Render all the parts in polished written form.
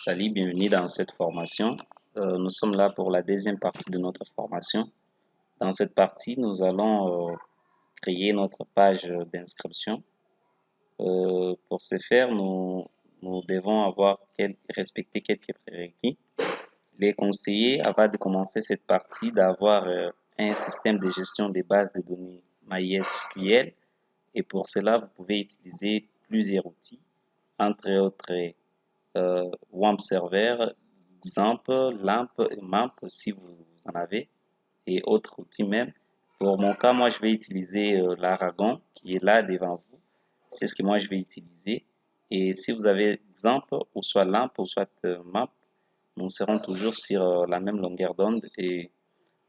Salut, bienvenue dans cette formation. Nous sommes là pour la deuxième partie de notre formation. Dans cette partie, nous allons créer notre page d'inscription. Pour ce faire, nous devons respecter quelques prérequis. Il est conseillé, avant de commencer cette partie, d'avoir un système de gestion des bases de données MySQL. Et pour cela, vous pouvez utiliser plusieurs outils, entre autres WAMP Server, XAMPP, LAMP et MAMP si vous en avez, et autres outils même. Pour mon cas, moi je vais utiliser l'Aragon qui est là devant vous. C'est ce que moi je vais utiliser. Et si vous avez XAMPP ou soit LAMP ou soit MAMP, nous serons toujours sur la même longueur d'onde et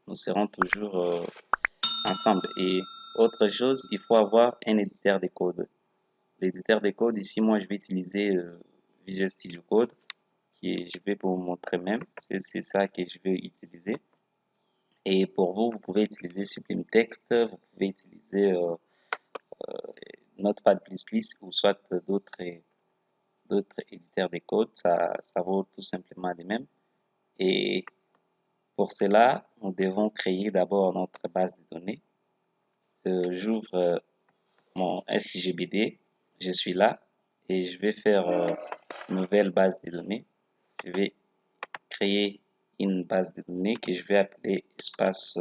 nous serons toujours ensemble. Et autre chose, il faut avoir un éditeur de code. L'éditeur de code, ici, moi je vais utiliser Visual Studio Code. Je vais vous montrer même, c'est ça que je vais utiliser. Et pour vous, vous pouvez utiliser Sublime Text, vous pouvez utiliser Notepad++ ou soit d'autres éditeurs de code, ça vaut tout simplement les mêmes. Et pour cela, nous devons créer d'abord notre base de données. J'ouvre mon SGBD, je suis là et je vais faire nouvelle base de données. Je vais créer une base de données que je vais appeler espace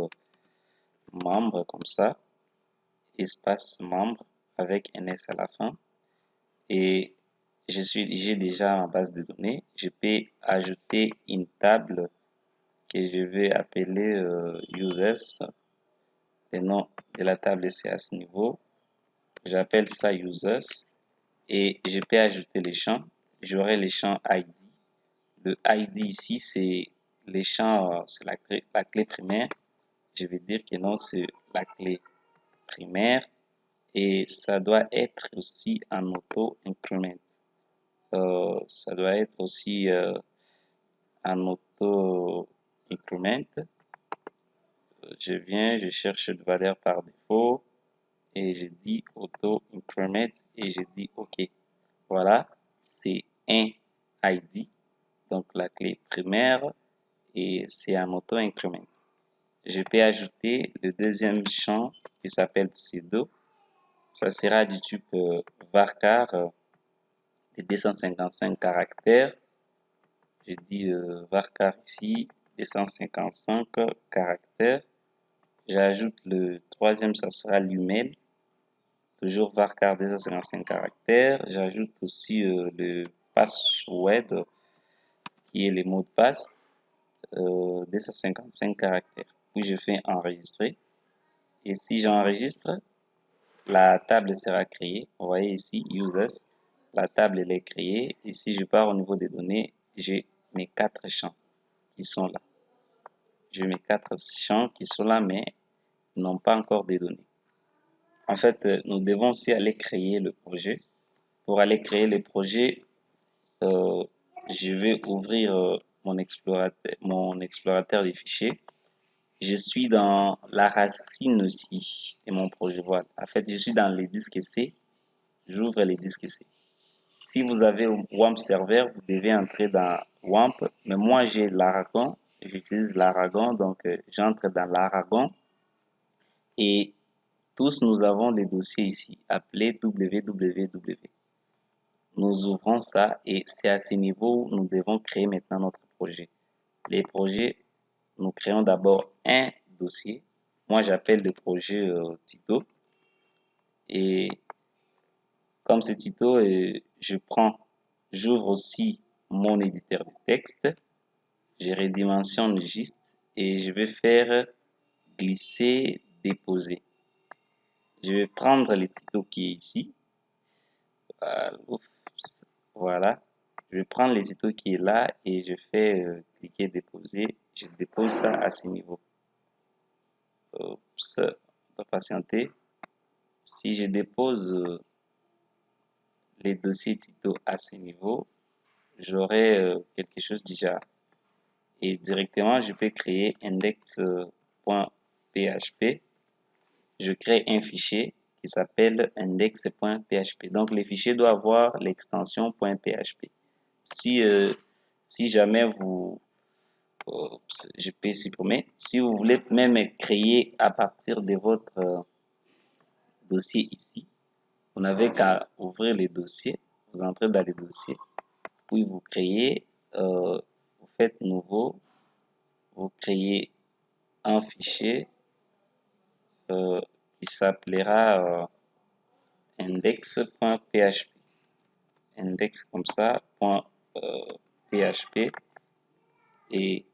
membre comme ça, espace membre avec un S à la fin. Et j'ai déjà ma base de données. Je peux ajouter une table que je vais appeler users. Le nom de la table c'est à ce niveau. J'appelle ça users et je peux ajouter les champs. J'aurai les champs ID. Le ID ici c'est les champs, c'est la clé primaire. Je vais dire que non, c'est la clé primaire et ça doit être aussi en auto-increment. Ça doit être aussi en auto-increment. Je cherche une valeur par défaut et je dis auto-increment et je dis OK. Voilà, c'est un ID, donc la clé primaire et c'est en auto-increment. Je peux ajouter le deuxième champ qui s'appelle pseudo. Ça sera du type varchar de 255 caractères. Je dis varchar ici, 255 caractères. J'ajoute le troisième, ça sera l'email. Toujours varchar 255 caractères. J'ajoute aussi le password qui est le mot de passe, 255 caractères. Puis je fais enregistrer. Et si j'enregistre, la table sera créée. Vous voyez ici, users, la table elle est créée. Et si je pars au niveau des données, j'ai mes 4 champs qui sont là. J'ai mes 4 champs qui sont là, mais n'ont pas encore des données. En fait, nous devons aussi aller créer le projet. Pour aller créer le projet, je vais ouvrir mon explorateur des fichiers. Je suis dans la racine aussi de mon projet. Voilà. En fait, je suis dans les disques C. J'ouvre les disques C. Si vous avez WAMP Server, vous devez entrer dans WAMP. Mais moi, j'ai l'Aragon. J'utilise l'Aragon, donc j'entre dans l'Aragon. Et tous, nous avons les dossiers ici, appelés www. Nous ouvrons ça et c'est à ce niveau où nous devons créer maintenant notre projet. Les projets, nous créons d'abord un dossier. Moi, j'appelle le projet Tito. Et comme c'est Tito, j'ouvre aussi mon éditeur de texte. Je redimensionne juste et je vais faire glisser, déposer. Je vais prendre le Tito qui est ici. Voilà. Je vais prendre le Tito qui est là et je fais cliquer déposer. Je dépose ça à ce niveau. Oups, on va patienter. Si je dépose les dossiers Tito à ce niveau, j'aurai quelque chose déjà. Et directement, je peux créer index.php. Je crée un fichier qui s'appelle index.php. Donc, le fichier doit avoir l'extension .php. Si Si jamais je peux supprimer. Si vous voulez même créer à partir de votre dossier ici, vous n'avez qu'à ouvrir les dossiers, vous entrez dans les dossiers, puis vous créez, vous faites nouveau, vous créez un fichier qui s'appellera index.php. Index comme ça, .php. Et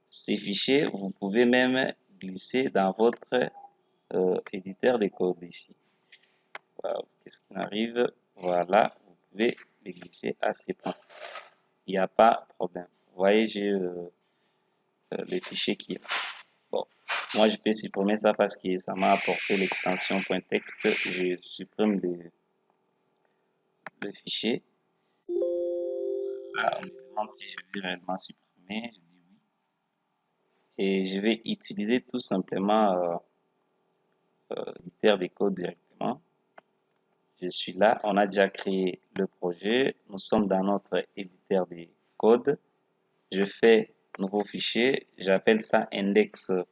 ces fichiers, vous pouvez même glisser dans votre éditeur de code ici. Voilà. Qu'est-ce qui arrive? Voilà, vous pouvez les glisser à ces points. Il n'y a pas de problème. Vous voyez, j'ai les fichiers qui est. Bon, moi je peux supprimer ça parce que ça m'a apporté l'extension .text. Je supprime le fichier. Là, on me demande si je vais réellement supprimer. Je dis oui. Et je vais utiliser tout simplement l'éditeur des codes directement. Je suis là, on a déjà créé le projet, nous sommes dans notre éditeur des codes. Je fais nouveau fichier, j'appelle ça index.php.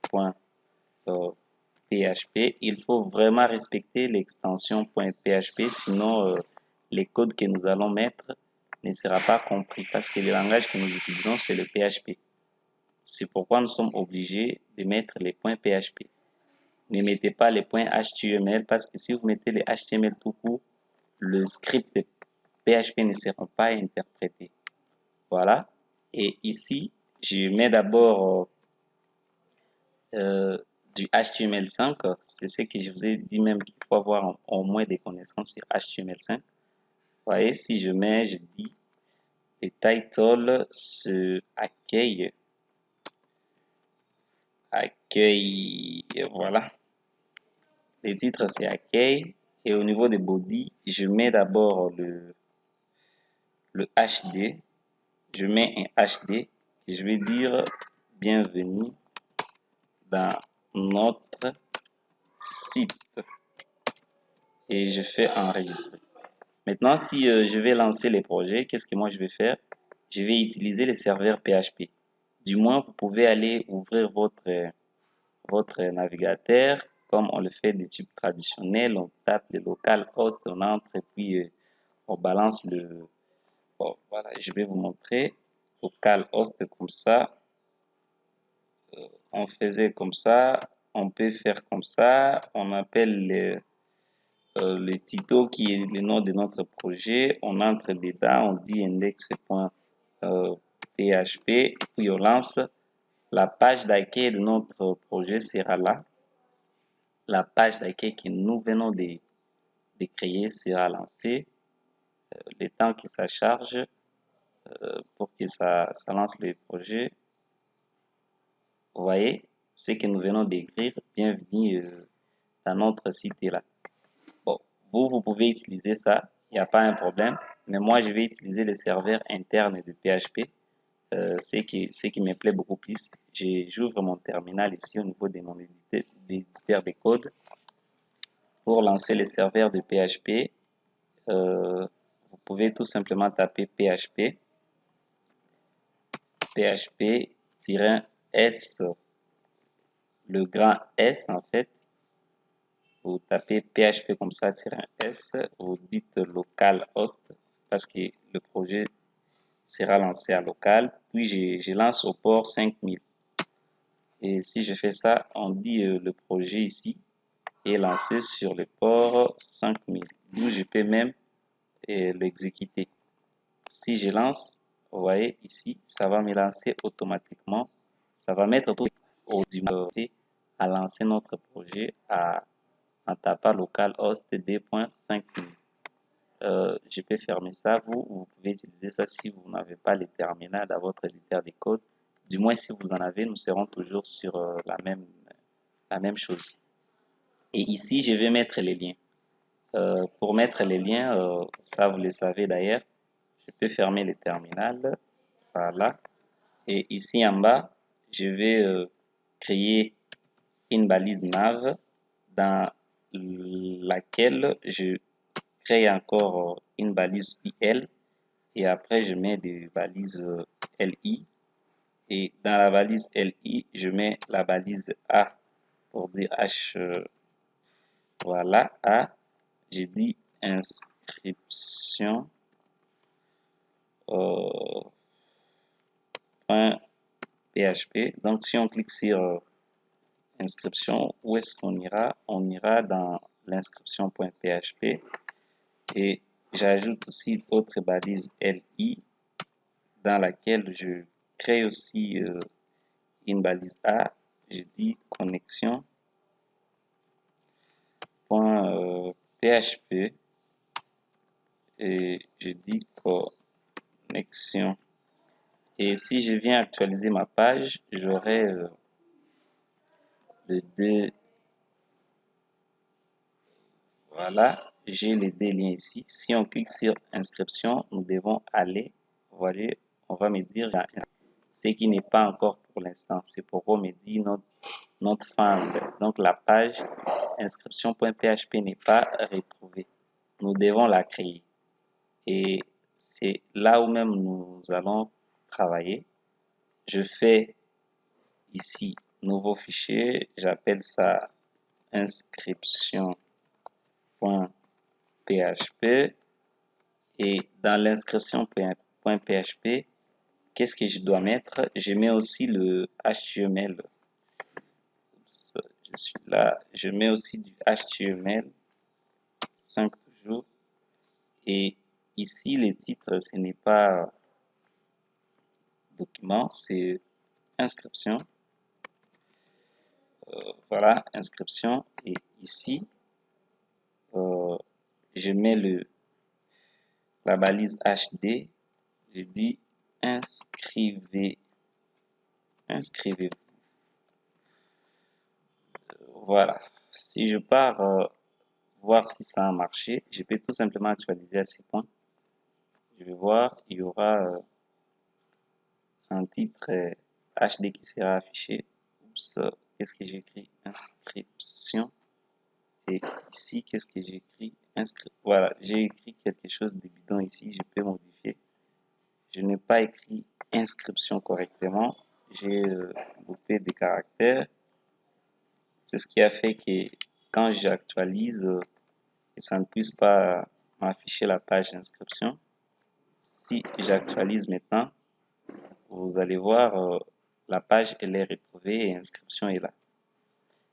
Il faut vraiment respecter l'extension .php, sinon les codes que nous allons mettre ne sera pas compris parce que le langage que nous utilisons c'est le PHP. C'est pourquoi nous sommes obligés de mettre les points PHP. Ne mettez pas les points HTML parce que si vous mettez les HTML tout court, le script PHP ne sera pas interprété. Voilà. Et ici, je mets d'abord du HTML5. C'est ce que je vous ai dit même qu'il faut avoir au moins des connaissances sur HTML5. Vous voyez, si je mets, je dis le title se accueille. Voilà. Le titre c'est accueil. Et au niveau des body, je mets d'abord le HD. Je mets un HD. Et je vais dire bienvenue dans notre site. Et je fais enregistrer. Maintenant, si je vais lancer les projets, qu'est-ce que moi je vais faire? Je vais utiliser les serveurs PHP. Du moins, vous pouvez aller ouvrir votre navigateur comme on le fait du type traditionnel. On tape le localhost, on entre et puis on balance le... Bon, voilà, je vais vous montrer. Localhost comme ça. On faisait comme ça. On peut faire comme ça. On appelle le titre qui est le nom de notre projet. On entre dedans. On dit index.php. Puis on lance. La page d'accueil de notre projet sera là. La page d'accueil que nous venons de créer sera lancée. Le temps que ça charge pour que ça lance le projet. Vous voyez ce que nous venons d'écrire. Bienvenue dans notre site là. Bon, vous pouvez utiliser ça. Il n'y a pas un problème. Mais moi, je vais utiliser le serveur interne de PHP. Ce qui me plaît beaucoup plus. J'ouvre mon terminal ici au niveau de mon éditeur de code. Pour lancer le serveur de PHP, vous pouvez tout simplement taper PHP, PHP-S, le grand S en fait. Vous tapez PHP comme ça, -S, vous dites localhost parce que le projet sera lancé à local. Puis je lance au port 5000. Et si je fais ça, on dit le projet ici est lancé sur le port 5000. D'où je peux même l'exécuter. Si je lance, vous voyez ici, ça va me lancer automatiquement. Ça va mettre tout au dimanche à lancer notre projet en tapant localhost 2.5000. Je peux fermer ça. Vous pouvez utiliser ça si vous n'avez pas le terminal dans votre éditeur de code. Du moins, si vous en avez, nous serons toujours sur la même chose. Et ici, je vais mettre les liens. Pour mettre les liens, ça vous le savez d'ailleurs, je peux fermer le terminal. Voilà. Et ici en bas, je vais créer une balise nav dans laquelle je crée encore une balise UL et après je mets des balises LI. Et dans la balise LI, je mets la balise A pour dire H. Voilà, A. J'ai dit inscription. .php. Donc, si on clique sur inscription, où est-ce qu'on ira? On ira dans l'inscription.php et j'ajoute aussi autre balise LI dans laquelle je crée aussi une balise A. Je dis connexion.php et je dis connexion. Et si je viens actualiser ma page, j'aurai le 2. Voilà, j'ai les deux liens ici. Si on clique sur inscription, nous devons aller. Voilà, on va me dire ce qui n'est pas encore pour l'instant. C'est pourquoi on me dit not found. Donc la page inscription.php n'est pas retrouvée. Nous devons la créer. Et c'est là où même nous allons travailler. Je fais ici nouveau fichier. J'appelle ça inscription.php et dans l'inscription.php, qu'est-ce que je dois mettre? Je mets aussi le HTML. Oups, je suis là. Je mets aussi du HTML 5 toujours. Et ici, le titre, ce n'est pas document, c'est inscription. Voilà, inscription. Et ici, je mets la balise HD. Je dis inscrivez-vous. Voilà. Si je pars voir si ça a marché, je peux tout simplement actualiser à ces points. Je vais voir, il y aura un titre HD qui sera affiché. Oups, qu'est-ce que j'ai écrit? Inscription. Et ici, qu'est-ce que j'ai écrit? Voilà, j'ai écrit quelque chose de bidon ici, je peux modifier. Je n'ai pas écrit inscription correctement. J'ai loupé des caractères. C'est ce qui a fait que quand j'actualise, ça ne puisse pas m'afficher la page d'inscription. Si j'actualise maintenant, vous allez voir, la page elle est retrouvée et inscription est là.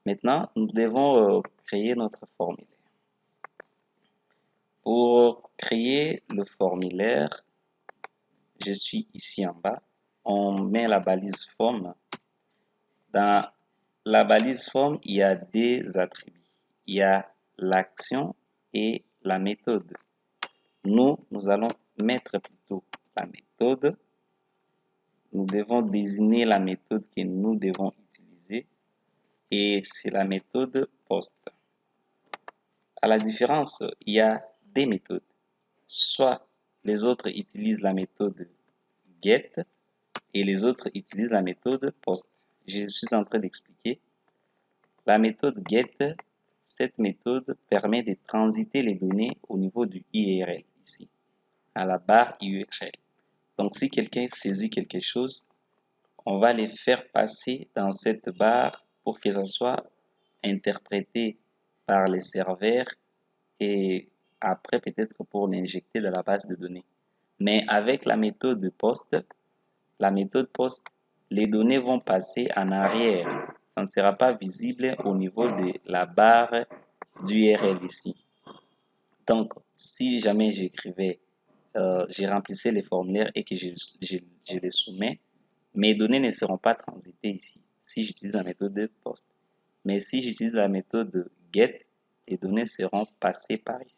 Maintenant, nous devons créer notre formulaire. Pour créer le formulaire, je suis ici en bas. On met la balise forme. Dans la balise forme, il y a des attributs. Il y a l'action et la méthode. Nous allons mettre plutôt la méthode. Nous devons désigner la méthode que nous devons utiliser et c'est la méthode post. À la différence, il y a des méthodes. Soit les autres utilisent la méthode get et les autres utilisent la méthode post. Je suis en train d'expliquer. La méthode get, cette méthode permet de transiter les données au niveau du URL ici, à la barre URL. Donc si quelqu'un saisit quelque chose, on va les faire passer dans cette barre pour que ça soit interprété par les serveurs et après peut-être pour l'injecter dans la base de données. Mais avec la méthode post, les données vont passer en arrière. Ça ne sera pas visible au niveau de la barre d'URL ici. Donc, si jamais j'écrivais, je remplissais les formulaires et que je les soumets, mes données ne seront pas transitées ici si j'utilise la méthode post. Mais si j'utilise la méthode get, les données seront passées par ici,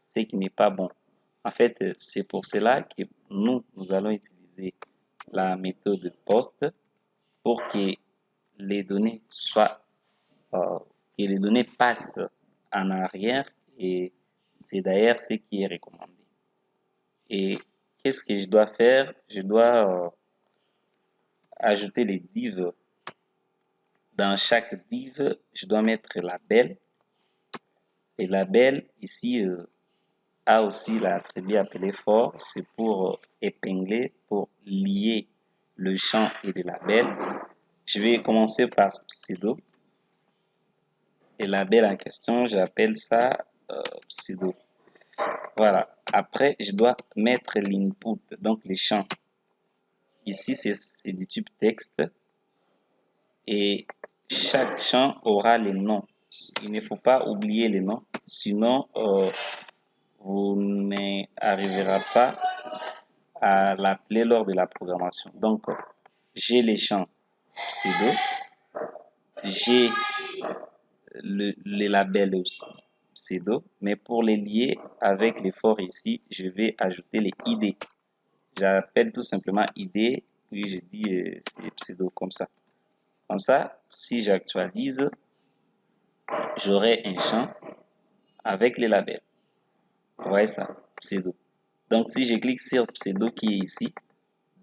ce qui n'est pas bon. En fait, c'est pour cela que nous allons utiliser la méthode post pour que les données que les données passent en arrière et c'est d'ailleurs ce qui est recommandé. Et qu'est-ce que je dois faire? Je dois ajouter les divs. Dans chaque div, je dois mettre label. Et label ici a aussi l'attribut appelé for, c'est pour épingler, pour lier le champ et le label. Je vais commencer par pseudo. Et label en question, j'appelle ça pseudo. Voilà. Après, je dois mettre l'input, donc les champs. Ici, c'est du type texte. Et chaque champ aura les noms. Il ne faut pas oublier les noms, sinon vous n'arriverez pas à l'appeler lors de la programmation. Donc, j'ai les champs pseudo, j'ai les labels aussi pseudo, mais pour les lier avec les for ici, je vais ajouter les id. J'appelle tout simplement id, puis je dis c'est pseudo comme ça. Comme ça, si j'actualise, j'aurai un champ avec les labels. Vous voyez ça, pseudo. Donc, si je clique sur pseudo qui est ici,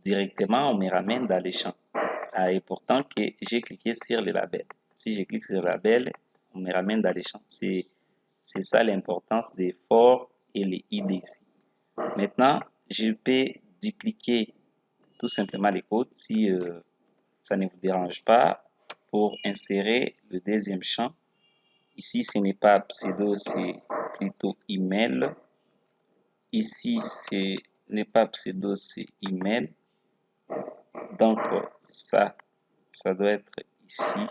directement, on me ramène dans les champs. Et pourtant que j'ai cliqué sur les labels. Si je clique sur le label, on me ramène dans les champs. C'est ça l'importance des for et les id ici. Maintenant, je peux dupliquer tout simplement les codes si ça ne vous dérange pas pour insérer le deuxième champ. Ici, ce n'est pas pseudo, c'est plutôt email. Ici, ce n'est pas pseudo, c'est email. Donc, ça doit être ici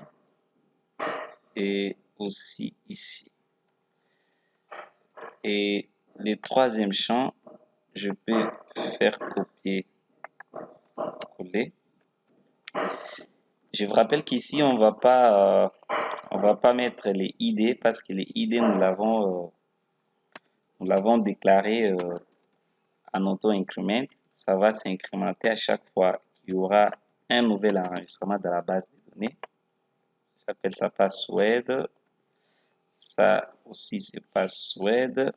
et aussi ici. Et le troisième champ, je peux faire copier, coller. Je vous rappelle qu'ici, on va pas mettre les ID parce que les ID, nous l'avons déclaré en auto-increment. Ça va s'incrémenter à chaque fois qu'il y aura un nouvel enregistrement dans la base de données. J'appelle ça password. Ça aussi c'est password.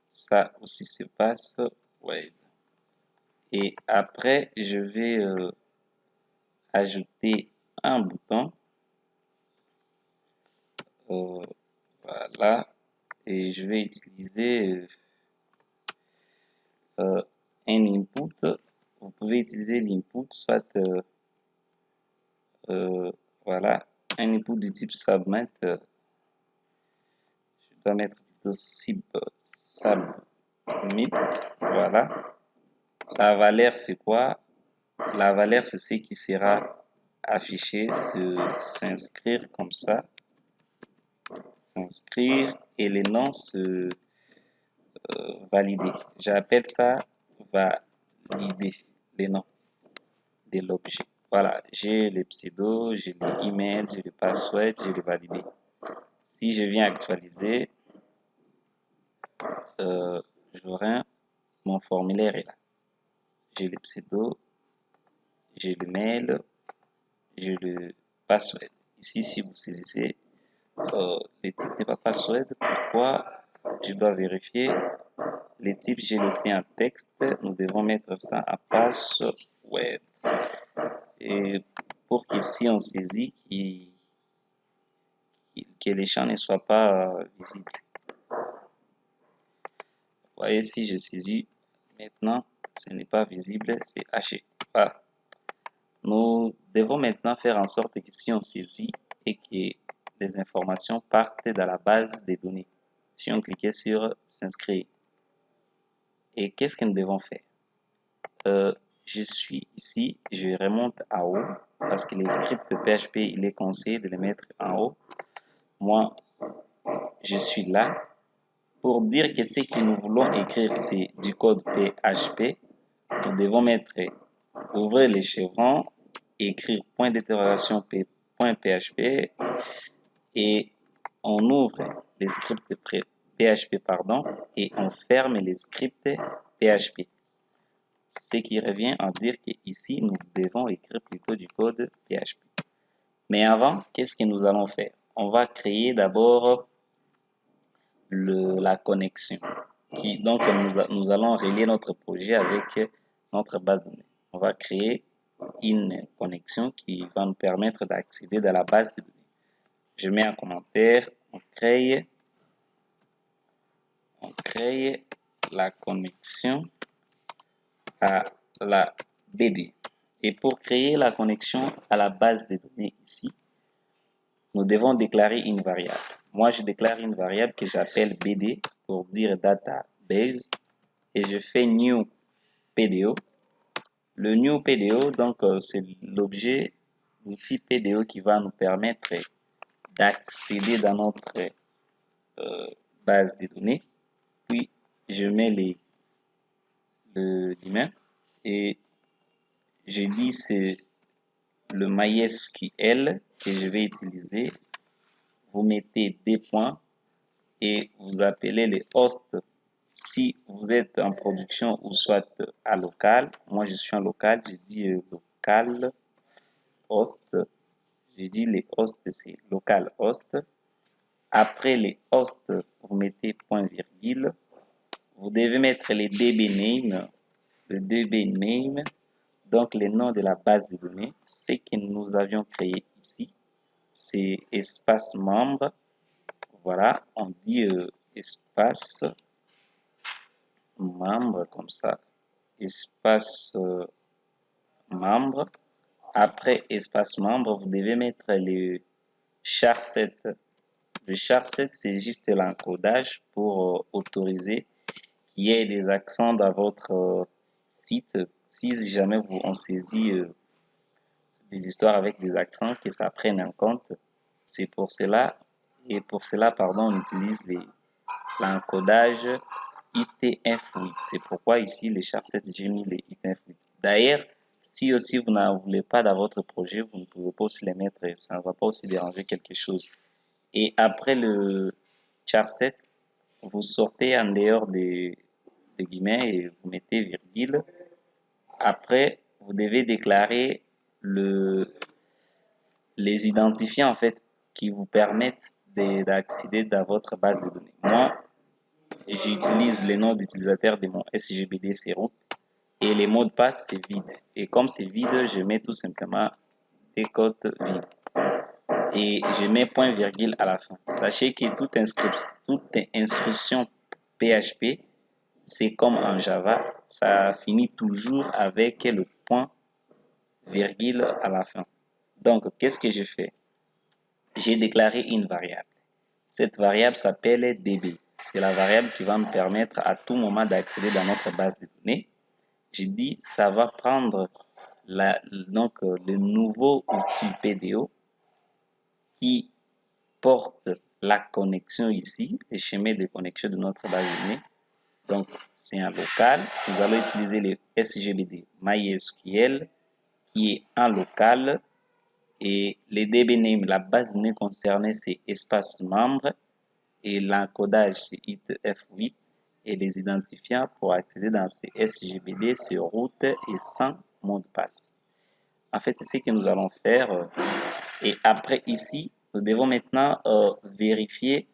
Ça aussi c'est password. Et après, je vais ajouter un bouton. Voilà. Et je vais utiliser un input. Vous pouvez utiliser l'input, soit voilà, un input du type submit. Je dois mettre plutôt submit. Voilà. La valeur, c'est quoi? La valeur, c'est ce qui sera affiché, s'inscrire comme ça. S'inscrire et les noms se valider. J'appelle ça valider les noms de l'objet. Voilà, j'ai les pseudos, j'ai les emails, j'ai les passwords, j'ai les validés. Si je viens actualiser, j'aurai mon formulaire est là. J'ai le pseudo, j'ai le mail, j'ai le password. Ici, si vous saisissez, le type n'est pas password. Pourquoi? Je dois vérifier. Les types, j'ai laissé un texte. Nous devons mettre ça à password. Et pour que si on saisit, que les champs ne soient pas visibles. Vous voyez, si je saisis, maintenant, ce n'est pas visible, c'est haché. Voilà. Nous devons maintenant faire en sorte que si on saisit et que les informations partent dans la base des données. Si on cliquait sur s'inscrire. Et qu'est-ce que nous devons faire? Je suis ici, je remonte en haut parce que les scripts PHP, il est conseillé de les mettre en haut. Moi, je suis là. Pour dire que ce que nous voulons écrire, c'est du code PHP, nous devons mettre, ouvrir les chevrons, écrire point d'interrogation .php et on ouvre les scripts PHP et on ferme les scripts PHP. Ce qui revient à dire qu'ici, nous devons écrire plutôt du code PHP. Mais avant, qu'est-ce que nous allons faire? On va créer d'abord la connexion. Donc, nous allons relier notre projet avec notre base de données. On va créer une connexion qui va nous permettre d'accéder à la base de données. Je mets un commentaire, on crée la connexion à la BD. Et pour créer la connexion à la base de données ici, nous devons déclarer une variable. Moi, je déclare une variable que j'appelle BD pour dire database et je fais new PDO. Le new PDO, donc, c'est l'objet, l'outil PDO qui va nous permettre d'accéder dans notre base de données. Puis, je mets le guillemet et je dis c'est le MySQL que je vais utiliser. Vous mettez des points et vous appelez les hosts si vous êtes en production ou soit à local. Moi, je suis en local, je dis local host. Je dis les hosts, c'est local host. Après les hosts, vous mettez point virgule. Vous devez mettre les DB name, le DB name, donc le nom de la base de données. Ce que nous avions créé ici, c'est espace membre. Voilà, on dit espace membre comme ça, espace membre. Après espace membre, vous devez mettre le char7. Le char7, c'est juste l'encodage pour autoriser qu'il y ait des accents dans votre site. Si jamais on saisit des histoires avec des accents, que ça prenne en compte. C'est pour cela, et pour cela, pardon, on utilise l'encodage ITF8. C'est pourquoi ici, les char7, j'ai mis les ITF8. D'ailleurs, si aussi vous n'en voulez pas dans votre projet, vous ne pouvez pas aussi les mettre, ça ne va pas aussi déranger quelque chose. Et après le char7, vous sortez en dehors des guillemets et vous mettez virgule. Après, vous devez déclarer les identifiants en fait qui vous permettent d'accéder dans votre base de données. Moi, j'utilise les noms d'utilisateurs de mon SGBD, c'est root, et les mots de passe, c'est vide. Et comme c'est vide, je mets tout simplement des codes vides. Et je mets point virgule à la fin. Sachez que toute instruction PHP, c'est comme en Java, ça finit toujours avec le point virgule à la fin. Donc, qu'est-ce que je fais? J'ai déclaré une variable. Cette variable s'appelle DB. C'est la variable qui va me permettre à tout moment d'accéder dans notre base de données. J'ai dit, ça va prendre le nouveau outil PDO qui porte la connexion ici, les schémas de connexion de notre base de données. Donc, c'est un local. Nous allons utiliser le SGBD MySQL qui est en local. Et les DB name, la base de données concernée, c'est espace membre. Et l'encodage, c'est ITF8. Et les identifiants pour accéder dans ces SGBD, c'est root et sans mot de passe. En fait, c'est ce que nous allons faire. Et après, ici, nous devons maintenant vérifier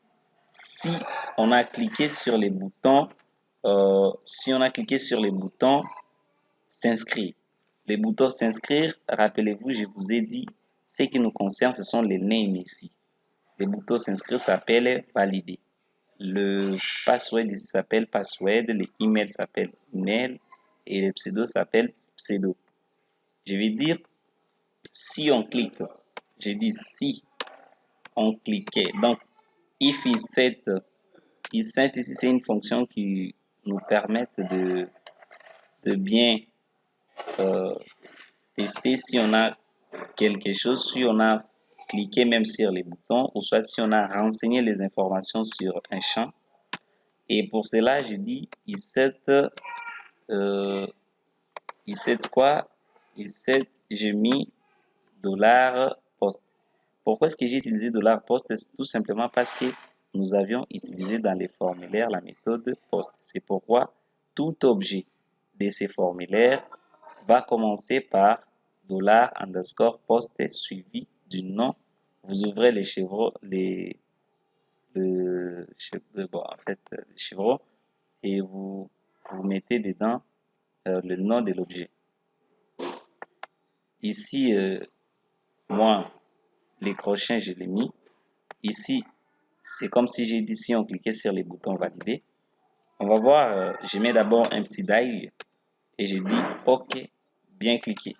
si on a cliqué sur les boutons, s'inscrire. Les boutons s'inscrire, rappelez-vous, je vous ai dit, ce qui nous concerne, ce sont les names ici. Les boutons s'inscrire s'appellent valider. Le password ici s'appelle password, les emails s'appellent email et le pseudo s'appelle pseudo. Je vais dire si on clique. Je dis si on cliquait. Donc, if isEt ici, c'est une fonction qui nous permet de bien tester si on a quelque chose, si on a cliqué même sur les boutons, ou soit si on a renseigné les informations sur un champ. Et pour cela, je dis isEt quoi? IsEt, j'ai mis $post. Pourquoi est-ce que j'ai utilisé $post? C'est tout simplement parce que nous avions utilisé dans les formulaires la méthode post. C'est pourquoi tout objet de ces formulaires va commencer par $post suivi du nom. Vous ouvrez les chevrons, les chevrons et vous mettez dedans le nom de l'objet. Ici, moi, les crochets, je l'ai mis. Ici, c'est comme si j'ai dit si on cliquait sur les boutons valider. On va voir, je mets d'abord un petit dial et je dis OK, bien cliqué.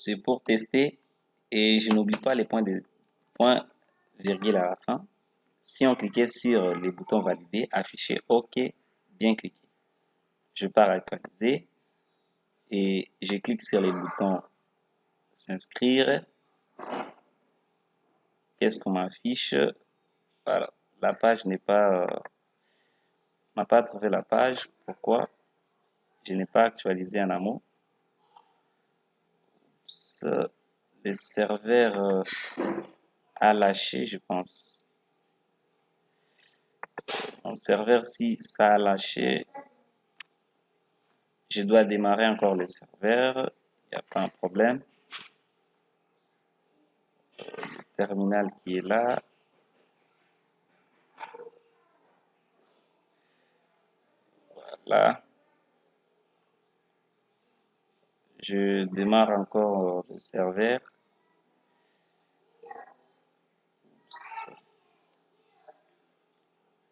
c'est pour tester et je n'oublie pas les points virgule à la fin. Si on cliquait sur les boutons valider, afficher OK, bien cliqué. Je pars actualiser et je clique sur les boutons s'inscrire. Qu'est-ce qu'on m'affiche? Voilà, la page n'a pas trouvé la page. Pourquoi? Je n'ai pas actualisé en amont. Le serveur a lâché, je pense. Mon serveur, si ça a lâché, je dois démarrer encore le serveur. Il n'y a pas un problème. Le terminal qui est là. Voilà. Je démarre encore le serveur.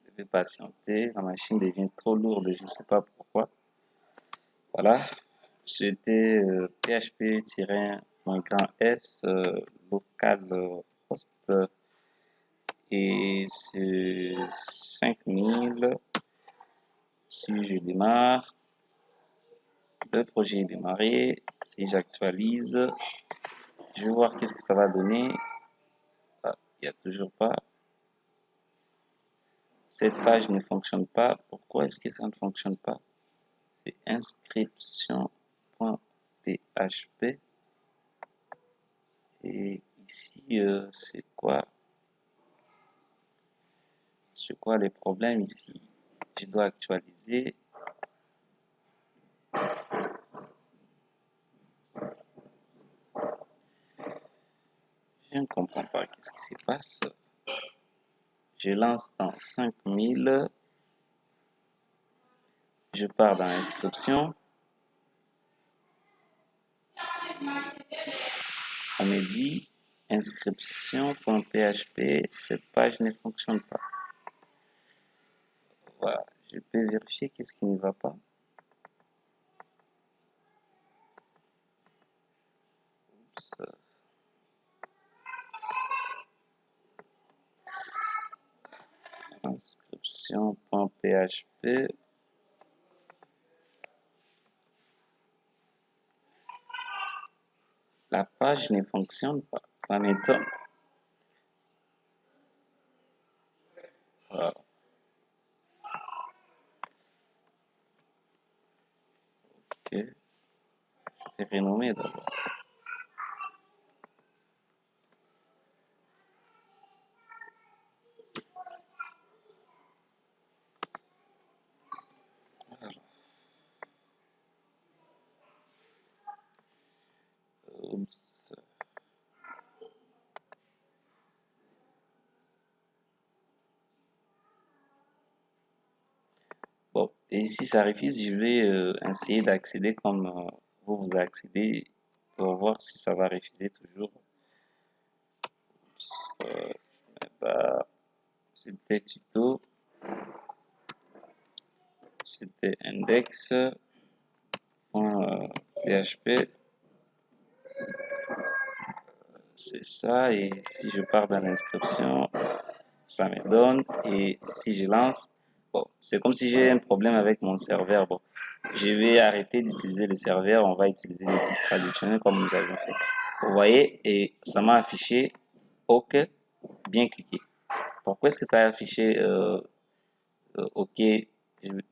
Je vais patienter. La machine devient trop lourde et je ne sais pas pourquoi. Voilà. C'était php-s localhost et c'est 5000. Si je démarre, le projet est démarré. Si j'actualise, je vais voir qu'est-ce que ça va donner. Ah, il n'y a toujours pas. Cette page ne fonctionne pas. Pourquoi est-ce que ça ne fonctionne pas? C'est inscription.php. Et ici, c'est quoi les problèmes ici? Je dois actualiser. Je ne comprends pas qu'est-ce qui se passe. Je lance dans 5000. Je pars dans l'inscription. On me dit inscription.php, cette page ne fonctionne pas. Voilà, je peux vérifier qu'est-ce qui ne va pas. Oups. Inscription.php. La page ne fonctionne pas. Ça m'étonne. Voilà. Ok. Je vais renommer d'abord. Oups. Bon, et si ça refuse, je vais essayer d'accéder comme vous accédez pour voir si ça va refuser toujours. C'était tuto, c'était index.php, c'est ça, et si je pars dans l'inscription, ça me donne, et si je lance, bon, c'est comme si j'ai un problème avec mon serveur. Bon, je vais arrêter d'utiliser le serveur, on va utiliser les types traditionnels comme nous avons fait. Vous voyez, et ça m'a affiché OK, bien cliqué. Pourquoi est-ce que ça a affiché OK?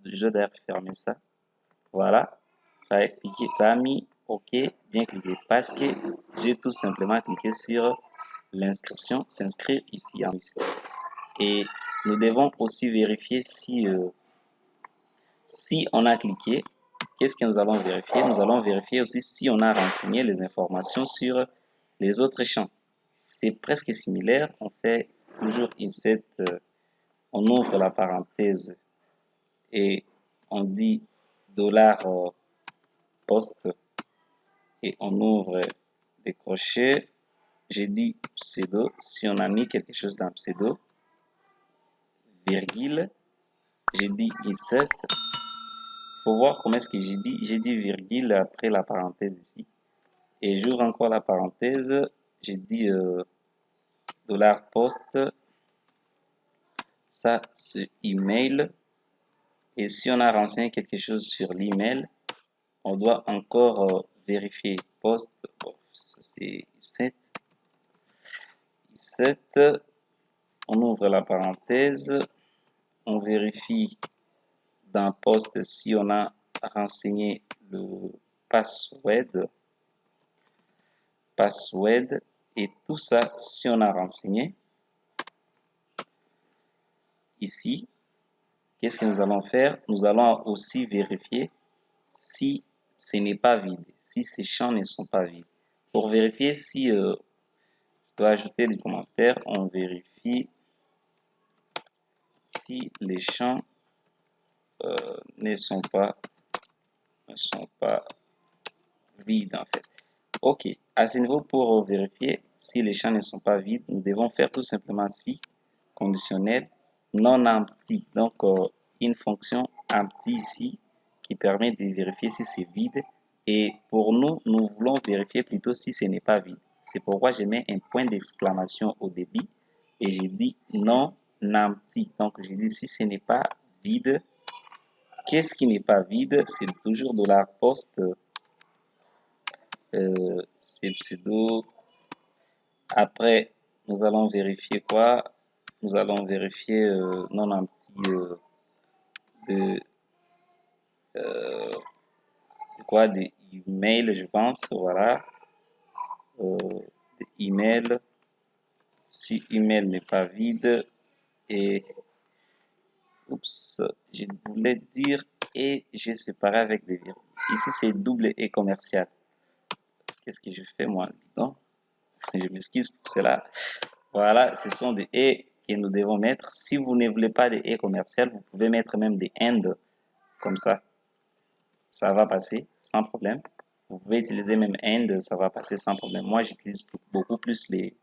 Je dois fermer ça. Voilà, ça a cliqué, ça a mis OK, bien cliqué, parce que j'ai tout simplement cliqué sur l'inscription, s'inscrire ici en ici. Et nous devons aussi vérifier si on a cliqué, qu'est-ce que nous allons vérifier? Nous allons vérifier aussi si on a renseigné les informations sur les autres champs. C'est presque similaire, on fait toujours insert, on ouvre la parenthèse et on dit $post et on ouvre des crochets. J'ai dit pseudo, si on a mis quelque chose dans pseudo, virgule, j'ai dit insert. Il faut voir comment est-ce que j'ai dit virgule après la parenthèse ici. Et j'ouvre encore la parenthèse, j'ai dit $post, ça c'est email. Et si on a renseigné quelque chose sur l'email, on doit encore vérifier post, c'est 7. On ouvre la parenthèse, on vérifie dans post si on a renseigné le password et tout ça si on a renseigné. Ici, qu'est-ce que nous allons faire? Nous allons aussi vérifier si ce n'est pas vide, si ces champs ne sont pas vides. Pour vérifier si je dois ajouter des commentaires, on vérifie si les champs ne sont pas vides en fait. Ok, à ce niveau, pour vérifier si les champs ne sont pas vides, nous devons faire tout simplement si conditionnel non empty. Donc, une fonction empty ici qui permet de vérifier si c'est vide. Et pour nous, nous voulons vérifier plutôt si ce n'est pas vide. C'est pourquoi je mets un point d'exclamation au début et j'ai dit non empty. Donc, je dis si ce n'est pas vide. Qu'est-ce qui n'est pas vide? C'est toujours $post. C'est pseudo. Après, nous allons vérifier quoi? Nous allons vérifier non empty de quoi? De email, je pense. Voilà. De email. Si email n'est pas vide. Et oups, je voulais dire et j'ai séparé avec des virgules. Ici, c'est double et commercial. Qu'est-ce que je fais moi? Non, je m'excuse pour cela. Voilà, ce sont des et que nous devons mettre. Si vous ne voulez pas des et commerciales, vous pouvez mettre même des and comme ça. Ça va passer sans problème. Vous pouvez utiliser même and, ça va passer sans problème. Moi, j'utilise beaucoup plus les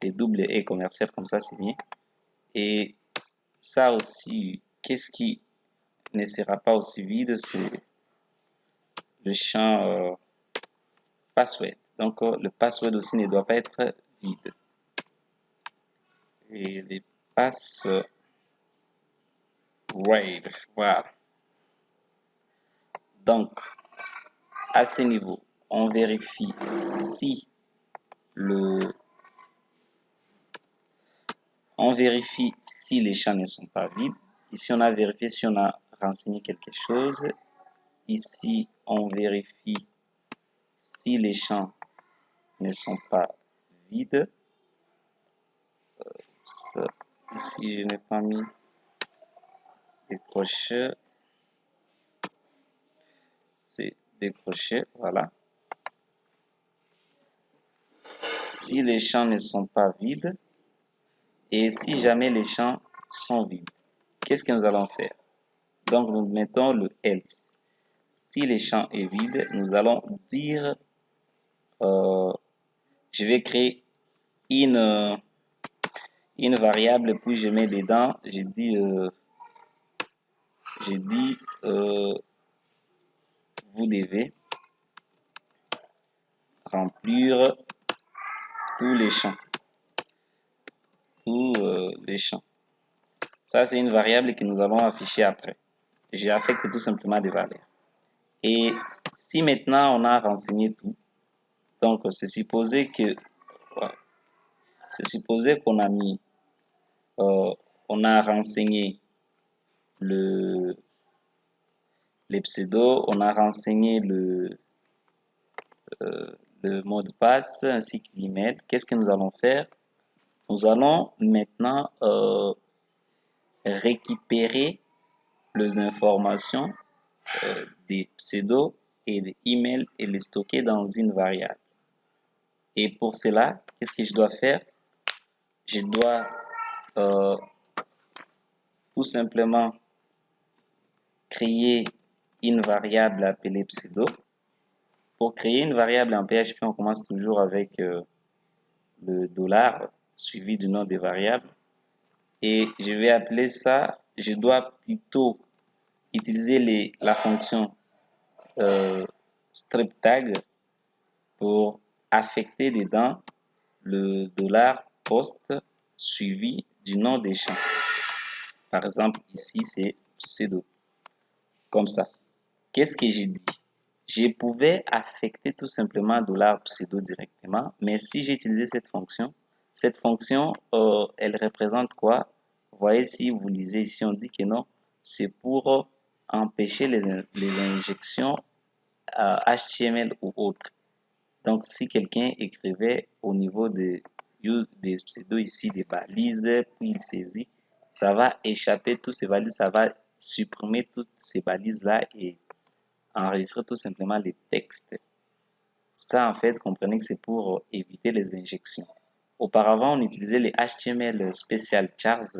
doubles et commerciales comme ça, c'est bien. Et ça aussi, qu'est-ce qui ne sera pas aussi vide? C'est le champ password. Donc, le password aussi ne doit pas être vide. Et les passwords, voilà. Donc, à ce niveau, on vérifie si les champs ne sont pas vides. Ici, on a vérifié si on a renseigné quelque chose. Ici, on vérifie si les champs ne sont pas vides. Ici, je n'ai pas mis des crochets. C'est des crochets, voilà. Si les champs ne sont pas vides et si jamais les champs sont vides, qu'est-ce que nous allons faire? Donc, nous mettons le else. Si les champs est vide, nous allons dire je vais créer une variable puis je mets dedans, j'ai dit vous devez remplir tous les champs. Ça, c'est une variable que nous allons afficher après. J'affecte tout simplement des valeurs. Et si maintenant on a renseigné tout, donc c'est supposé qu'on a mis, on a renseigné les pseudos, on a renseigné le mot de passe ainsi que l'email. Qu'est-ce que nous allons faire? Nous allons maintenant récupérer les informations des pseudos et des emails et les stocker dans une variable. Et pour cela, qu'est-ce que je dois faire? Je dois tout simplement créer une variable appelée pseudo. Pour créer une variable en PHP, on commence toujours avec le $ suivi du nom des variables. Et je vais appeler ça, je dois plutôt utiliser la fonction strip tag pour affecter dedans le dollar post suivi du nom des champs. Par exemple, ici, c'est pseudo. Comme ça. Qu'est-ce que j'ai dit? Je pouvais affecter tout simplement $pseudo directement, mais si j'ai utilisé cette fonction, elle représente quoi? Vous voyez, si vous lisez ici, on dit que non, c'est pour empêcher les injections HTML ou autres. Donc, si quelqu'un écrivait au niveau des pseudos ici, des balises, puis il saisit, ça va échapper toutes ces balises, ça va supprimer toutes ces balises-là et enregistrer tout simplement les textes. Ça, en fait, comprenez que c'est pour éviter les injections. Auparavant, on utilisait les HTML Special Chars,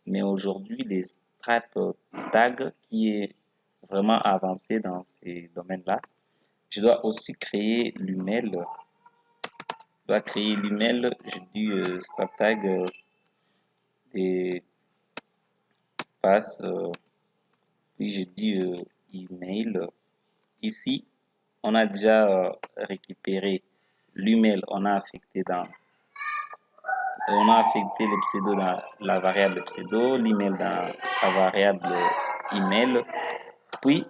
mais aujourd'hui, les strap tags qui est vraiment avancé dans ces domaines-là. Je dois aussi créer l'UML. Je dois créer l'UML, je dis strap tag des passes, puis je dis email. Ici, on a déjà récupéré l'email, on a affecté le pseudo dans la variable pseudo, l'email dans la variable email. Puis,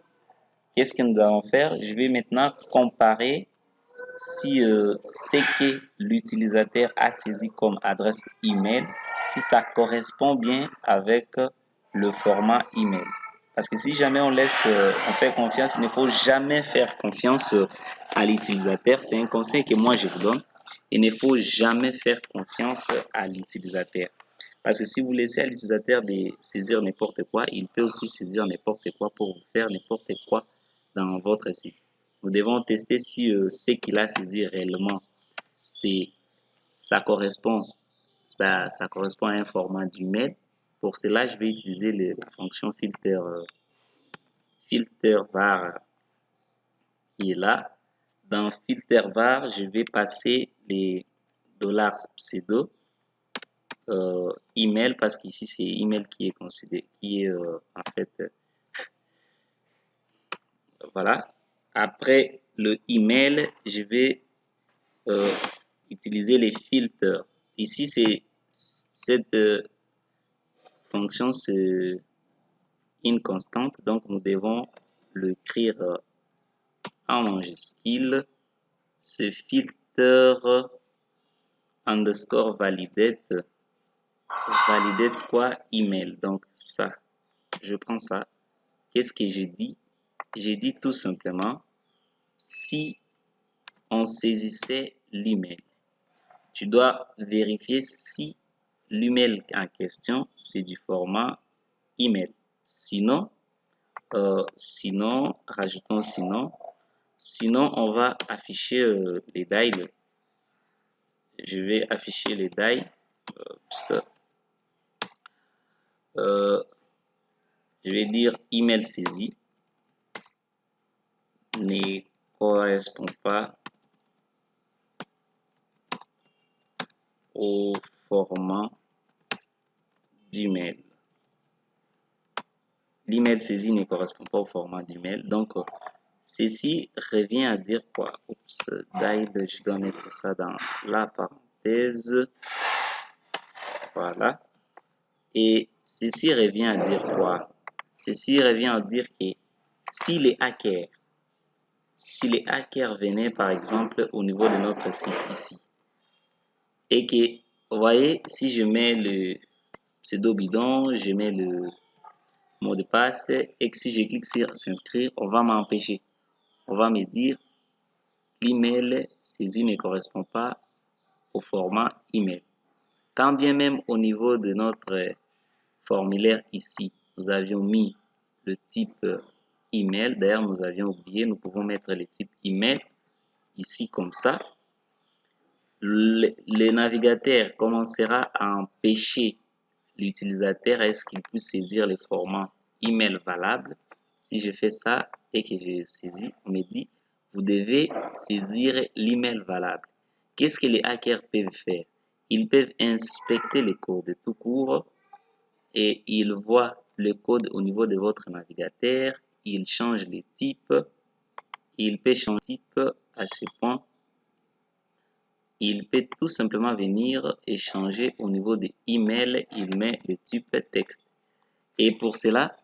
qu'est-ce que nous allons faire? Je vais maintenant comparer si ce que l'utilisateur a saisi comme adresse email, si ça correspond bien avec le format email. Parce que si jamais on fait confiance, il ne faut jamais faire confiance à l'utilisateur. C'est un conseil que moi je vous donne. Il ne faut jamais faire confiance à l'utilisateur. Parce que si vous laissez à l'utilisateur de saisir n'importe quoi, il peut aussi saisir n'importe quoi pour vous faire n'importe quoi dans votre site. Nous devons tester si ce qu'il a saisi réellement, ça correspond à un format d'email. Pour cela, je vais utiliser la fonction filter var qui est là. Dans filter var, je vais passer les $pseudo email parce qu'ici c'est email qui est considéré, en fait voilà. Après le email, je vais utiliser les filtres. Ici, c'est cette fonction, c'est une constante, donc nous devons l'écrire en majuscule. Ce filtre underscore validate quoi? Email. Donc ça, je prends ça. Qu'est-ce que j'ai dit? J'ai dit tout simplement si on saisissait l'email. Tu dois vérifier si l'email en question c'est du format email. Sinon, rajoutons sinon on va afficher les dials. Je vais afficher les dials. Je vais dire email saisi ne correspond pas au format d'email. L'email saisi ne correspond pas au format d'email. Donc, ceci revient à dire quoi? Oups, dial, je dois mettre ça dans la parenthèse. Voilà. Et ceci revient à dire quoi? Ceci revient à dire que si les hackers venaient par exemple au niveau de notre site ici, et que, vous voyez, si je mets le pseudo bidon, je mets le mot de passe, et que si je clique sur s'inscrire, on va m'empêcher. On va me dire l'email saisi ne correspond pas au format email. Quand bien même au niveau de notre formulaire ici, nous avions mis le type email, d'ailleurs nous avions oublié, nous pouvons mettre le type email ici comme ça. Le navigateur commencera à empêcher l'utilisateur à ce qu'il puisse saisir les formats email valables. Si je fais ça et que je saisis, on me dit vous devez saisir l'email valable. Qu'est-ce que les hackers peuvent faire? Ils peuvent inspecter les codes tout court et ils voient le code au niveau de votre navigateur. Ils changent les types. Ils peuvent changer les types à ce point il peut tout simplement venir et changer au niveau des emails, il met le type texte. Et pour cela,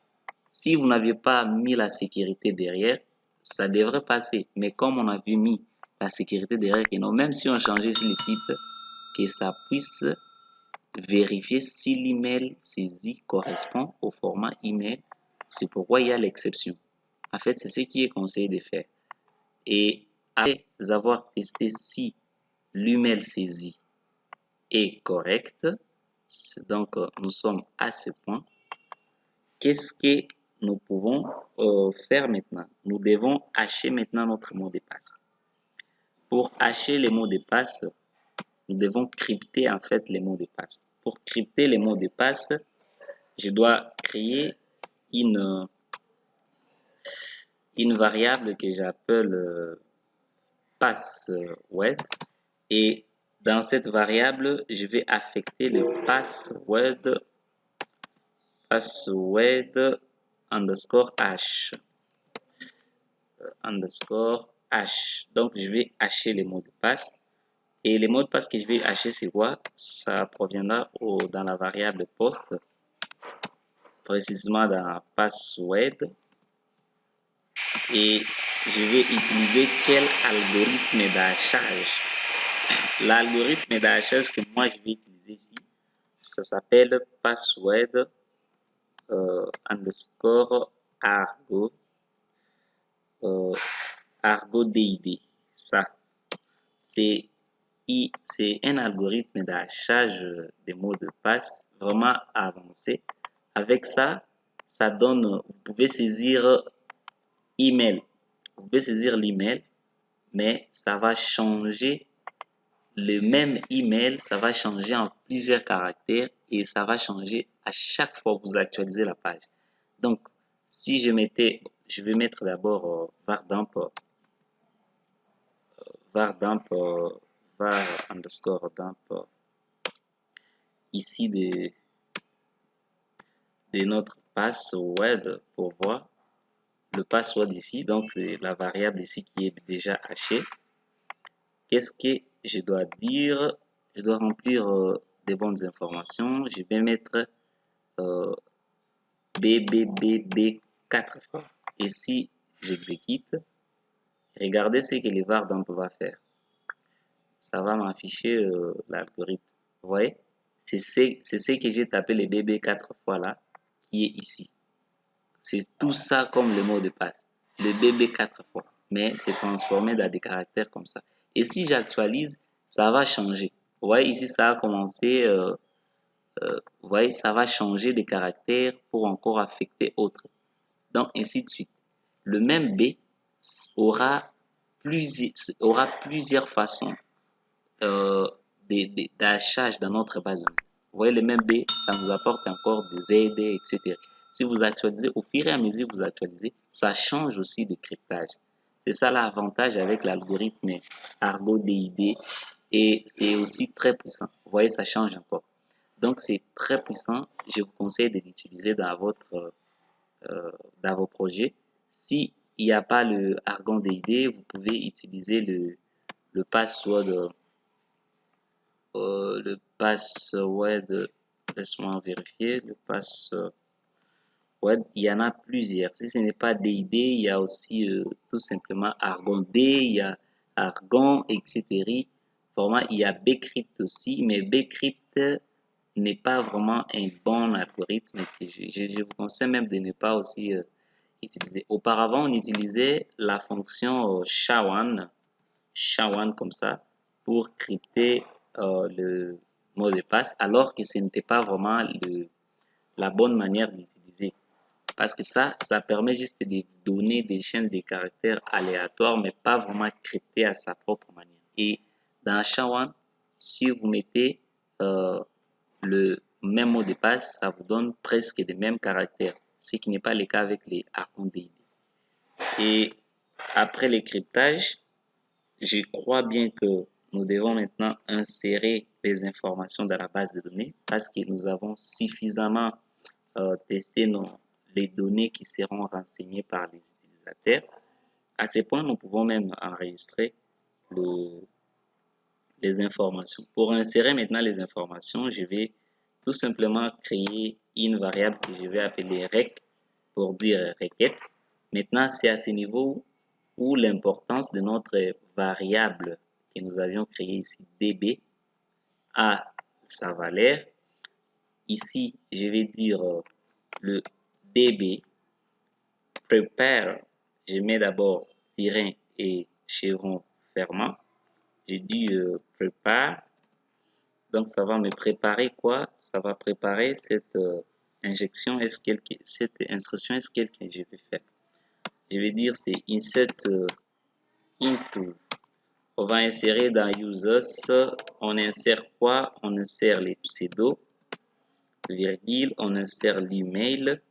si vous n'aviez pas mis la sécurité derrière, ça devrait passer. Mais comme on avait mis la sécurité derrière, et non, même si on changeait ici le type, que ça puisse vérifier si l'email saisi correspond au format email. C'est pourquoi il y a l'exception. En fait, c'est ce qui est conseillé de faire. Et après avoir testé si l'email saisi est correct, donc nous sommes à ce point. Qu'est-ce que nous pouvons faire maintenant? Nous devons hacher maintenant notre mot de passe. Pour hacher les mots de passe, nous devons crypter en fait les mots de passe. Pour crypter les mots de passe, je dois créer une variable que j'appelle password, et dans cette variable, je vais affecter le password underscore hash Donc, je vais hacher les mots de passe. Et les mots de passe que je vais hacher, c'est quoi? Ça proviendra dans la variable post, précisément dans la password. Et je vais utiliser quel algorithme d'hachage? L'algorithme d'hachage que moi je vais utiliser ici, ça s'appelle password underscore argo DID. Ça, c'est un algorithme d'hachage des mots de passe vraiment avancé. Avec ça, ça donne, vous pouvez saisir email, vous pouvez saisir l'email, mais ça va changer le même email, ça va changer en plusieurs caractères et ça va changer à chaque fois que vous actualisez la page. Donc, si je vais mettre d'abord vardamp var underscore damp ici de notre password pour voir le password ici, donc c'est la variable ici qui est déjà hachée. Qu'est-ce que je dois dire? Je dois remplir des bonnes informations. Je vais mettre BBBB 4 fois. Et si j'exécute, regardez ce que le vardamp va faire. Ça va m'afficher l'algorithme. Vous voyez? C'est ce que j'ai tapé le BB 4 fois là, qui est ici. C'est tout ça comme le mot de passe. Le BB 4 fois. Mais c'est transformé dans des caractères comme ça. Et si j'actualise, ça va changer. Vous voyez ici, ça a commencé, vous voyez, ça va changer de caractères pour encore affecter autre. Donc, ainsi de suite. Le même B aura plusieurs façons d'hachage dans notre base de données. Vous voyez, le même B, ça nous apporte encore des aides, etc. Si vous actualisez, au fur et à mesure que vous actualisez, ça change aussi de cryptage. C'est ça l'avantage avec l'algorithme Argo DID, et c'est aussi très puissant. Vous voyez, ça change encore. Donc, c'est très puissant. Je vous conseille de l'utiliser dans vos projets. Si il n'y a pas le Argon DID, vous pouvez utiliser le password. Laisse-moi vérifier. Le password, il y en a plusieurs. Si ce n'est pas DID, il y a aussi tout simplement Argon D, il y a Argon, etc. Vraiment, il y a Bcrypt aussi, mais Bcrypt n'est pas vraiment un bon algorithme. Je vous conseille même de ne pas aussi utiliser. Auparavant, on utilisait la fonction SHA-1 comme ça pour crypter le mot de passe, alors que ce n'était pas vraiment la bonne manière d'utiliser. Parce que ça permet juste de donner des chaînes de caractères aléatoires, mais pas vraiment cryptées à sa propre manière. Et dans SHA-1, si vous mettez le même mot de passe, ça vous donne presque les mêmes caractères, ce qui n'est pas le cas avec les Argon DID. Et après le cryptage, je crois bien que nous devons maintenant insérer les informations dans la base de données parce que nous avons suffisamment testé les données qui seront renseignées par les utilisateurs. À ce point, nous pouvons même enregistrer les informations. Pour insérer maintenant les informations, je vais tout simplement créer une variable que je vais appeler rec pour dire requête. Maintenant, c'est à ce niveau où l'importance de notre variable que nous avions créée ici, db, a sa valeur. Ici, je vais dire le db prepare. Je mets d'abord tiret et chevron fermant. Je dis prépare. Donc, ça va me préparer quoi? Ça va préparer cette injection cette instruction SQL que je vais faire. Je vais dire c'est insert into. On va insérer dans users. On insère quoi? On insère les pseudos, virgule, on insère l'email,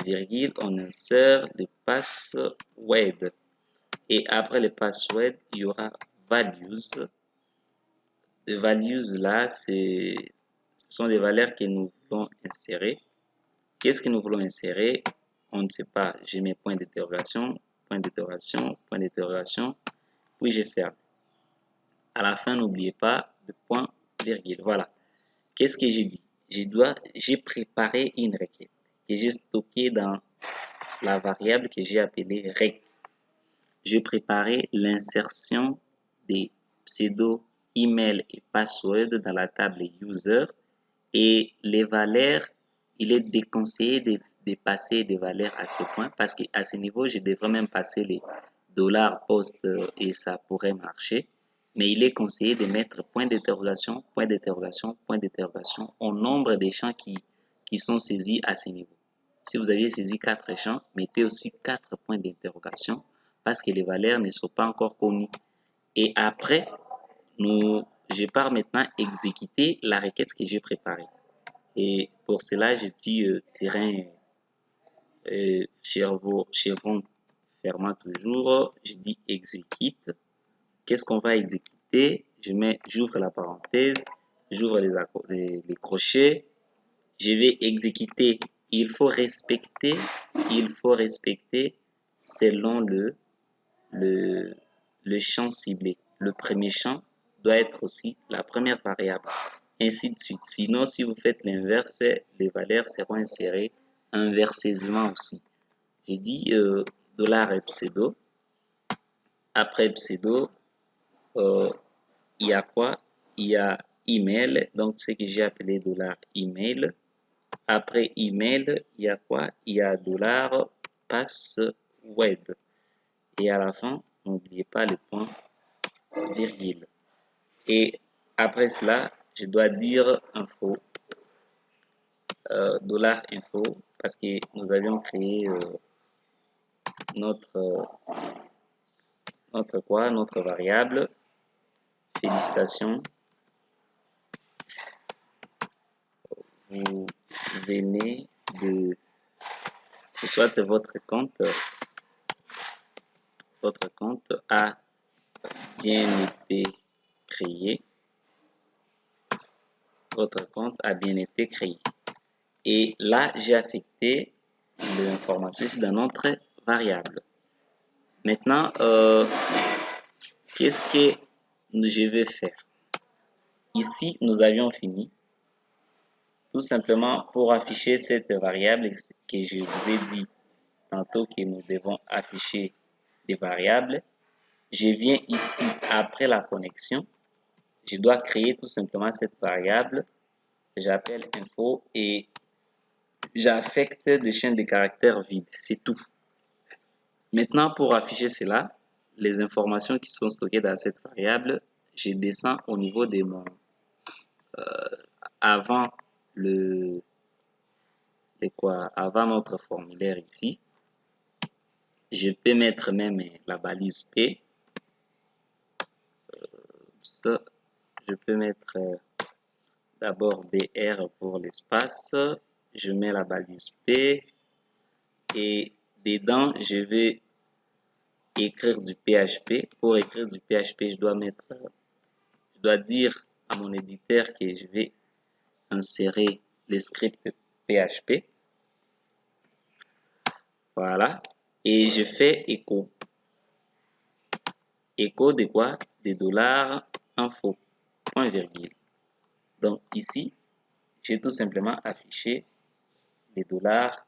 virgule, on insère le password. Et après le password, il y aura values. Les values là, ce sont des valeurs que nous voulons insérer. Qu'est-ce que nous voulons insérer? On ne sait pas. Je mets point d'interrogation, point d'interrogation, point d'interrogation, puis je ferme. À la fin, n'oubliez pas le point virgule. Voilà. Qu'est-ce que j'ai dit? J'ai préparé une requête que j'ai stockée dans la variable que j'ai appelée rec. J'ai préparé l'insertion des pseudo, email et password dans la table user et les valeurs, il est déconseillé de passer des valeurs à ce point parce qu'à ce niveau, je devrais même passer les $post et ça pourrait marcher. Mais il est conseillé de mettre point d'interrogation, point d'interrogation, point d'interrogation au nombre des champs qui sont saisis à ce niveau. Si vous aviez saisi 4 champs, mettez aussi 4 points d'interrogation parce que les valeurs ne sont pas encore connues. Et après, je pars maintenant exécuter la requête que j'ai préparée. Et pour cela, je dis chevron fermant toujours, je dis exécute. Qu'est-ce qu'on va exécuter? J'ouvre la parenthèse, j'ouvre les crochets, je vais exécuter. Il faut respecter selon le champ ciblé. Le premier champ doit être aussi la première variable, ainsi de suite. Sinon, si vous faites l'inverse, les valeurs seront insérées inversement aussi. J'ai dit $pseudo. Après pseudo, il y a quoi? Il y a email, donc ce que j'ai appelé $email. Après email, il y a quoi? Il y a $password. Et à la fin, n'oubliez pas le point virgule. Et après cela, je dois dire info, $info, parce que nous avions créé notre variable. Félicitations, vous venez de soit votre compte a bien été créé. Votre compte a bien été créé. Et là, j'ai affecté l'information ici dans notre variable. Maintenant, qu'est-ce que je vais faire? Ici, nous avions fini. Tout simplement, pour afficher cette variable que je vous ai dit tantôt que nous devons afficher des variables, je viens ici après la connexion. Je dois créer tout simplement cette variable. J'appelle info et j'affecte des chaînes de caractères vides. C'est tout. Maintenant, pour afficher cela, les informations qui sont stockées dans cette variable, je descends au niveau de mon avant avant notre formulaire ici. Je peux mettre même la balise P. Ça, je peux mettre d'abord BR pour l'espace. Je mets la balise P et dedans, je vais écrire du PHP. Pour écrire du PHP, je dois dire à mon éditeur que je vais insérer les scripts PHP. Voilà. Et je fais écho. Écho de quoi? Des $info. point virgule. Donc ici, j'ai tout simplement affiché les dollars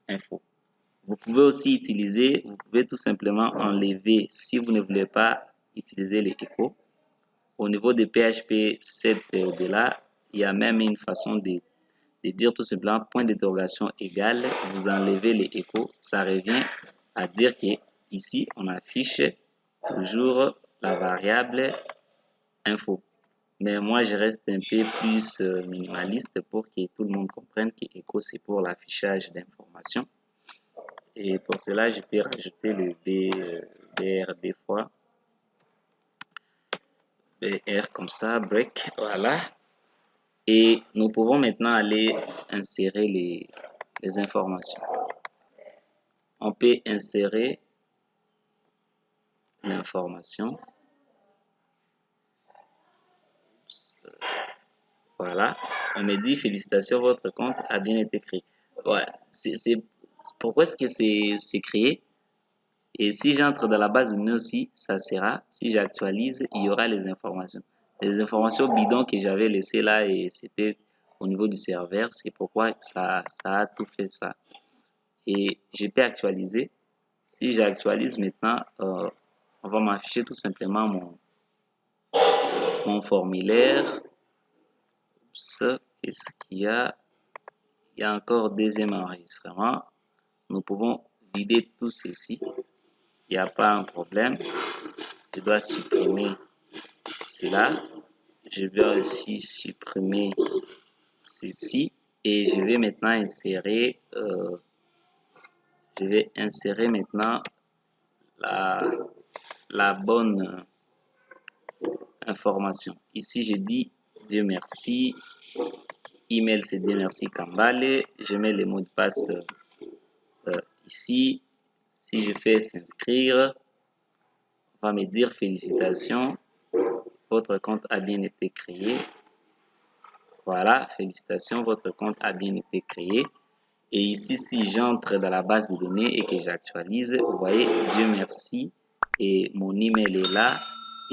info. Vous pouvez aussi utiliser, vous pouvez tout simplement enlever si vous ne voulez pas utiliser les échos. Au niveau de PHP 7 et au-delà, il y a même une façon de dire tout simplement point d'interrogation égale, vous enlevez les échos, ça revient à dire que ici on affiche toujours la variable info. Mais moi je reste un peu plus minimaliste pour que tout le monde comprenne que écho c'est pour l'affichage d'informations. Et pour cela je peux rajouter le BR des fois. BR comme ça, break, voilà. Et nous pouvons maintenant aller insérer les informations. On peut insérer l'information. Voilà. On me dit félicitations, votre compte a bien été créé. Ouais. Pourquoi est-ce que c'est créé? Et si j'entre dans la base de données aussi, ça sera. Si j'actualise, il y aura les informations. Les informations bidons que j'avais laissées là et c'était au niveau du serveur. C'est pourquoi ça a tout fait ça. Et je peux actualiser. Si j'actualise maintenant, on va m'afficher tout simplement mon formulaire. Qu'est-ce qu'il y a? Il y a encore deuxième enregistrement. Nous pouvons vider tout ceci. Il n'y a pas un problème. Je dois supprimer cela. Je vais aussi supprimer ceci. Et je vais maintenant insérer, maintenant la bonne information. Ici, je dis Dieu merci. Email, c'est Dieu merci Kambale. Je mets les mots de passe ici. Si je fais s'inscrire, on va me dire félicitations. Votre compte a bien été créé. Voilà, félicitations, votre compte a bien été créé. Et ici, si j'entre dans la base de données et que j'actualise, vous voyez, Dieu merci. Et mon email est là.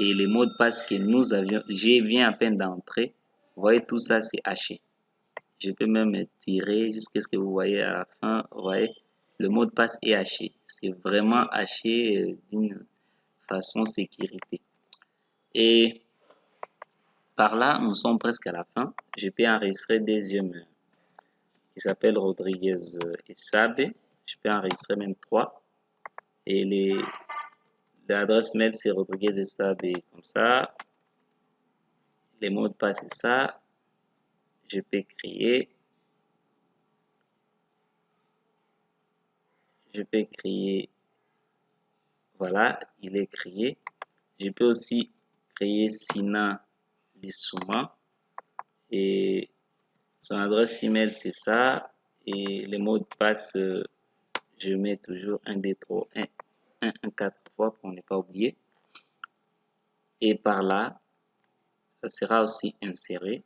Et les mots de passe que nous avions, j'ai viens à peine d'entrer. Vous voyez, tout ça, c'est haché. Je peux même tirer jusqu'à ce que vous voyez à la fin. Vous voyez, le mot de passe est haché. C'est vraiment haché d'une façon sécurité. Et par là, nous sommes presque à la fin. Je peux enregistrer deuxième qui s'appelle Rodriguez Esabe. Je peux enregistrer même 3. Et l'adresse mail, c'est Rodriguez Esabe comme ça. Les mots de passe, c'est ça. Je peux créer. Je peux créer. Voilà, il est créé. Je peux aussi créer Sina Lissouma. Et son adresse email, c'est ça. Et les mots de passe, je mets toujours 1, 2, 3, 1, 4 fois pour ne pas oublier. Et par là, ça sera aussi inséré.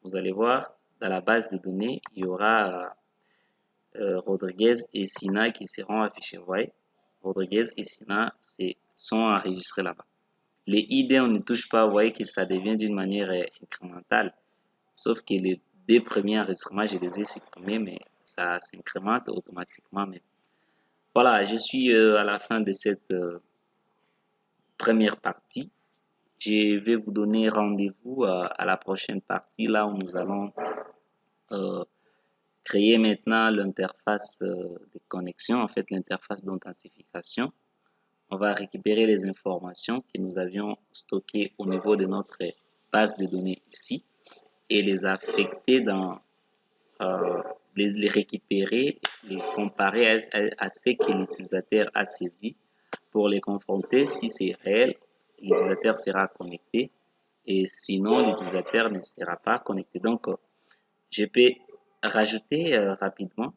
Vous allez voir, dans la base de données, il y aura Rodriguez et Sina qui seront affichés. Vous voyez, Rodriguez et Sina sont enregistrés là-bas. Les ID, on ne touche pas. Vous voyez que ça devient d'une manière incrémentale. Sauf que les 2 premiers enregistrements, je les ai supprimés, mais ça s'incrémente automatiquement. Mais voilà, je suis à la fin de cette première partie. Je vais vous donner rendez-vous à la prochaine partie, là où nous allons créer maintenant l'interface de connexion, en fait l'interface d'authentification. On va récupérer les informations que nous avions stockées au niveau de notre base de données ici et les affecter dans les récupérer, les comparer à ce que l'utilisateur a saisi pour les confronter. Si c'est réel, l'utilisateur sera connecté et sinon l'utilisateur ne sera pas connecté. Donc, je peux rajouter rapidement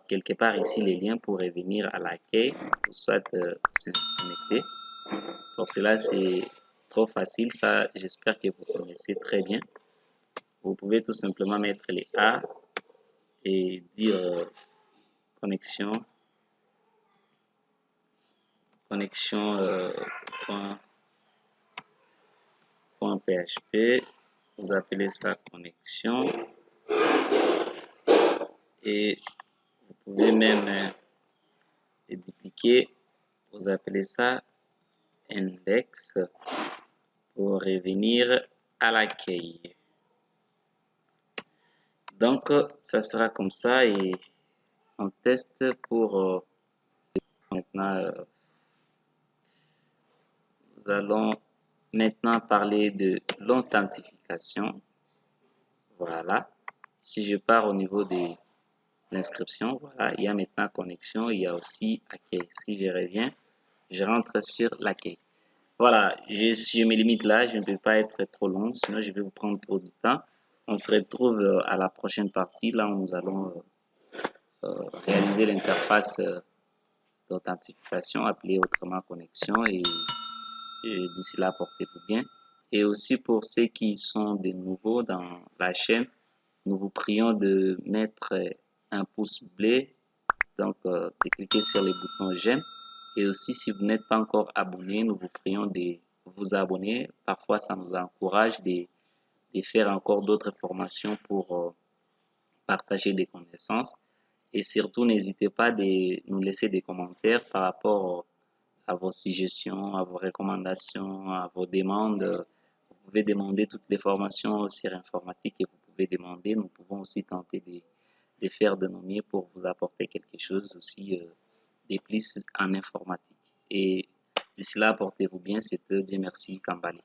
quelque part ici les liens pour revenir à l'accueil ou soit se connecter. Pour cela, c'est trop facile. Ça, j'espère que vous connaissez très bien. Vous pouvez tout simplement mettre les A et dire connexion connexion PHP, vous appelez ça connexion et vous pouvez même dupliquer, vous appelez ça index pour revenir à l'accueil. Donc ça sera comme ça et on teste pour maintenant. Nous allons maintenant parler de l'authentification. Voilà. Si je pars au niveau de l'inscription, voilà, il y a maintenant connexion, il y a aussi accueil. Si je reviens, je rentre sur l'accueil. Voilà, je me limite là, je ne peux pas être trop long, sinon je vais vous prendre trop de temps. On se retrouve à la prochaine partie, là où nous allons réaliser l'interface d'authentification, appelée autrement connexion, et d'ici là, portez-vous bien. Et aussi pour ceux qui sont de nouveaux dans la chaîne, nous vous prions de mettre un pouce bleu, donc de cliquer sur le bouton j'aime. Et aussi si vous n'êtes pas encore abonné, nous vous prions de vous abonner. Parfois ça nous encourage de faire encore d'autres formations pour partager des connaissances. Et surtout n'hésitez pas de nous laisser des commentaires par rapport à vos suggestions, à vos recommandations, à vos demandes. Vous pouvez demander toutes les formations sur informatique et vous pouvez demander. Nous pouvons aussi tenter de faire de nos mieux pour vous apporter quelque chose aussi de plus en informatique. Et d'ici là, portez-vous bien. C'était Dieu merci, Kambali.